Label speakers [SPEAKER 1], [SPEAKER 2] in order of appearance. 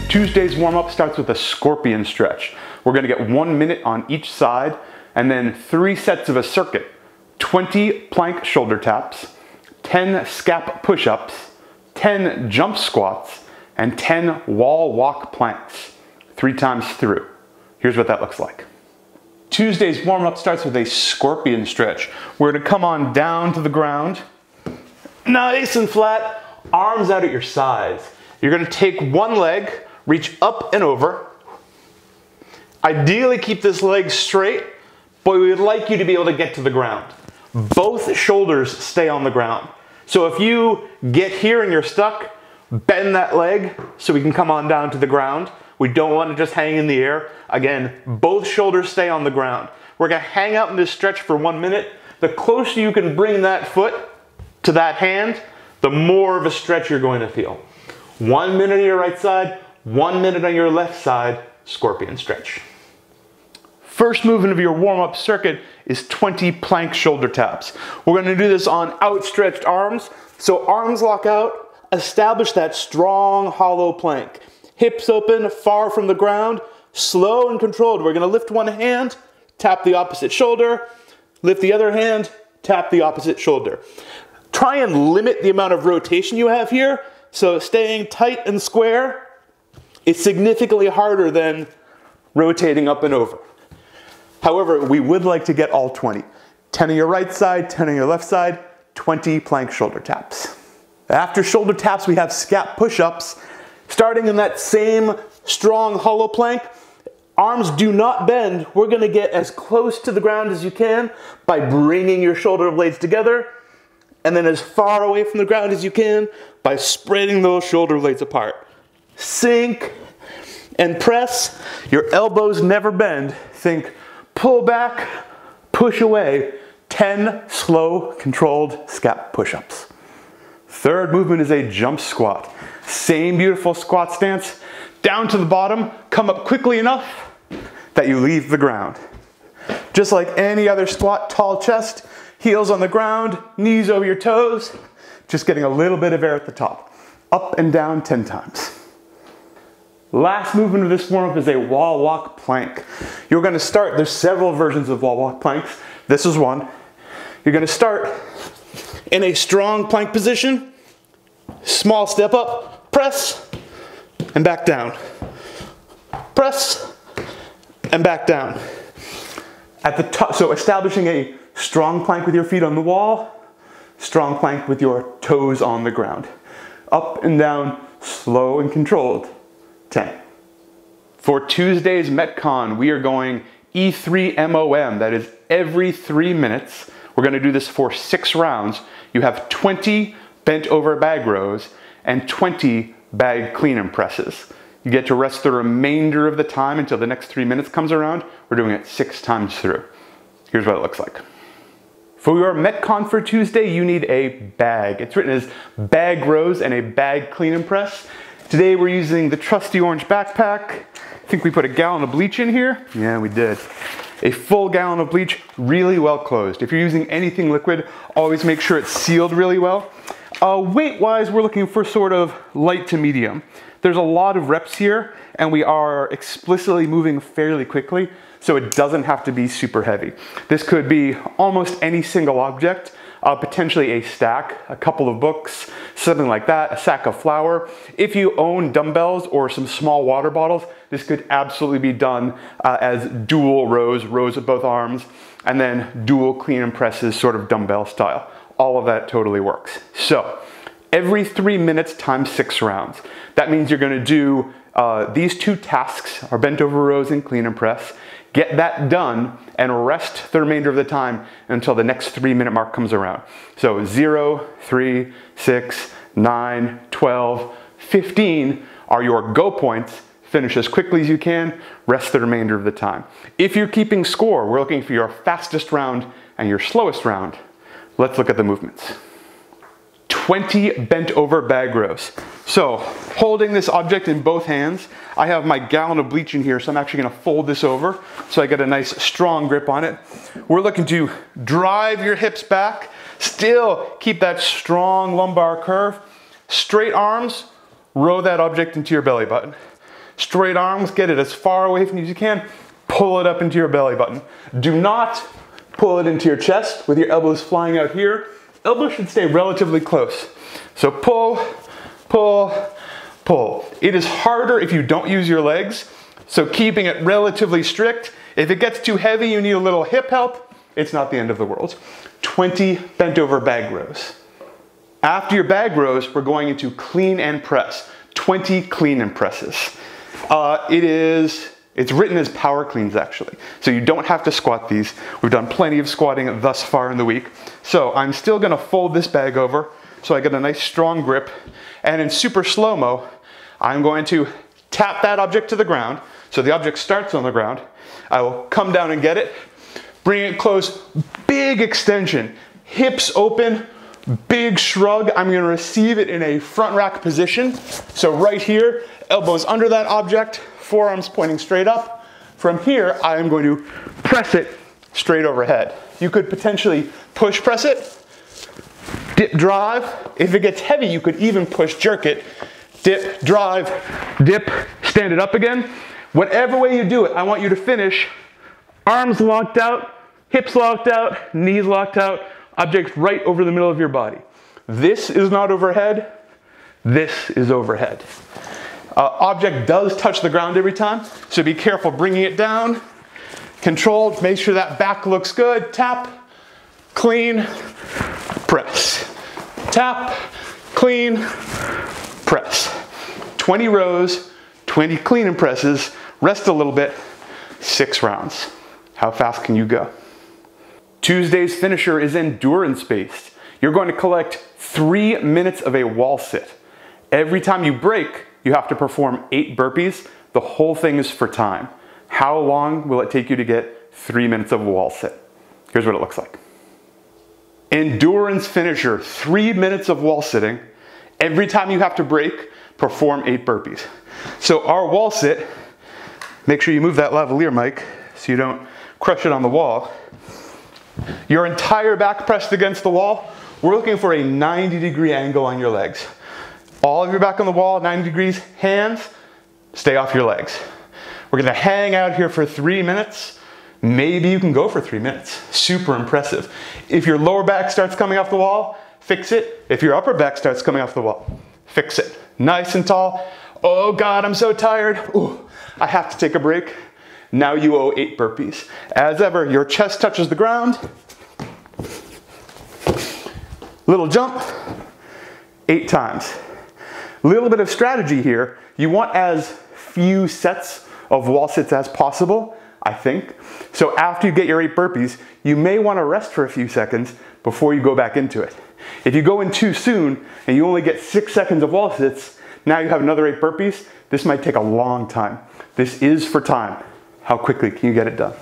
[SPEAKER 1] Tuesday's warm-up starts with a scorpion stretch. We're gonna get 1 minute on each side and then 3 sets of a circuit. 20 plank shoulder taps, 10 scap push-ups, 10 jump squats, and 10 wall walk planks, 3 times through. Here's what that looks like. Tuesday's warm-up starts with a scorpion stretch. We're gonna come on down to the ground, nice and flat, arms out at your sides. You're gonna take one leg, reach up and over. Ideally keep this leg straight, but we would like you to be able to get to the ground. Both shoulders stay on the ground. So if you get here and you're stuck, bend that leg so we can come on down to the ground. We don't want to just hang in the air. Again, both shoulders stay on the ground. We're gonna hang out in this stretch for 1 minute. The closer you can bring that foot to that hand, the more of a stretch you're going to feel. 1 minute on your right side, 1 minute on your left side, scorpion stretch. First movement of your warm-up circuit is 20 plank shoulder taps. We're gonna do this on outstretched arms. So arms lock out, establish that strong hollow plank. Hips open, far from the ground, slow and controlled. We're gonna lift one hand, tap the opposite shoulder, lift the other hand, tap the opposite shoulder. Try and limit the amount of rotation you have here. So staying tight and square is significantly harder than rotating up and over. However, we would like to get all 20. 10 on your right side, 10 on your left side, 20 plank shoulder taps. After shoulder taps, we have scap push-ups. Starting in that same strong hollow plank, arms do not bend. We're gonna get as close to the ground as you can by bringing your shoulder blades together, and then as far away from the ground as you can by spreading those shoulder blades apart. Sink and press. Your elbows never bend. Think pull back, push away. 10 slow, controlled scap push-ups. Third movement is a jump squat. Same beautiful squat stance. Down to the bottom, come up quickly enough that you leave the ground. Just like any other squat, tall chest, heels on the ground, knees over your toes, just getting a little bit of air at the top. Up and down 10 times. Last movement of this warm-up is a wall walk plank. You're gonna start, there's several versions of wall walk planks. This is one. You're gonna start in a strong plank position, small step up, press, and back down. Press, and back down. At the top, so establishing a strong plank with your feet on the wall, strong plank with your toes on the ground. Up and down, slow and controlled. 10. For Tuesday's Metcon, we are going E3MOM, that is every 3 minutes. We're gonna do this for 6 rounds. You have 20 bent over bag rows and 20 bag clean and presses. You get to rest the remainder of the time until the next 3 minutes comes around. We're doing it 6 times through. Here's what it looks like. For your Metcon for Tuesday, you need a bag. It's written as bag rows and a bag clean and press. Today we're using the trusty orange backpack. I think we put a gallon of bleach in here. Yeah, we did. A full gallon of bleach, really well closed. If you're using anything liquid, always make sure it's sealed really well. Weight-wise, we're looking for sort of light to medium. There's a lot of reps here, and we are explicitly moving fairly quickly, so it doesn't have to be super heavy. This could be almost any single object, potentially a stack, a couple of books, something like that, a sack of flour. If you own dumbbells or some small water bottles, this could absolutely be done as dual rows of both arms, and then dual clean and presses, sort of dumbbell style. All of that totally works. So, every 3 minutes times 6 rounds. That means you're gonna do these 2 tasks, our bent over rows and clean and press. Get that done and rest the remainder of the time until the next 3 minute mark comes around. So 0, 3, 6, 9, 12, 15 are your go points. Finish as quickly as you can, rest the remainder of the time. If you're keeping score, we're looking for your fastest round and your slowest round. Let's look at the movements. 20 bent over bag rows. So, holding this object in both hands, I have my gallon of bleach in here, so I'm actually gonna fold this over so I get a nice strong grip on it. We're looking to drive your hips back, still keep that strong lumbar curve, straight arms, row that object into your belly button. straight arms, get it as far away from you as you can, pull it up into your belly button. Do not pull it into your chest with your elbows flying out here. Elbows should stay relatively close. So pull, pull, pull. It is harder if you don't use your legs, so keeping it relatively strict. If it gets too heavy, you need a little hip help, it's not the end of the world. 20 bent over bag rows. After your bag rows, we're going into clean and press. 20 clean and presses. It's written as power cleans actually, so you don't have to squat these. We've done plenty of squatting thus far in the week. So I'm still gonna fold this bag over so I get a nice strong grip, and in super slow-mo, I'm going to tap that object to the ground, so the object starts on the ground. I will come down and get it, bring it close, big extension, hips open, big shrug. I'm gonna receive it in a front rack position. So right here, elbows under that object, forearms pointing straight up. From here, I am going to press it straight overhead. You could potentially push press it, dip drive. If it gets heavy, you could even push jerk it. Dip, drive, dip, stand it up again. Whatever way you do it, I want you to finish arms locked out, hips locked out, knees locked out, object right over the middle of your body. This is not overhead, this is overhead. Object does touch the ground every time, so be careful bringing it down. Controlled, make sure that back looks good. Tap, clean, press. Tap, clean, press. 20 rows, 20 clean and presses, rest a little bit, 6 rounds. How fast can you go? Tuesday's finisher is endurance based. You're going to collect 3 minutes of a wall sit. Every time you break, you have to perform 8 burpees. The whole thing is for time. How long will it take you to get 3 minutes of a wall sit? Here's what it looks like. Endurance finisher, 3 minutes of wall sitting. Every time you have to break, perform 8 burpees. So our wall sit, make sure you move that lavalier mic so you don't crush it on the wall. Your entire back pressed against the wall. We're looking for a 90-degree angle on your legs. All of your back on the wall, 90 degrees, hands, stay off your legs. We're gonna hang out here for 3 minutes. Maybe you can go for 3 minutes. Super impressive. If your lower back starts coming off the wall, fix it. If your upper back starts coming off the wall, fix it. Nice and tall. Oh God, I'm so tired. Ooh, I have to take a break. Now you owe 8 burpees. As ever, your chest touches the ground. Little jump, 8 times. Little bit of strategy here. You want as few sets of wall sits as possible, I think. So after you get your 8 burpees, you may want to rest for a few seconds before you go back into it. If you go in too soon and you only get 6 seconds of wall sits, now you have another 8 burpees. This might take a long time. This is for time. How quickly can you get it done?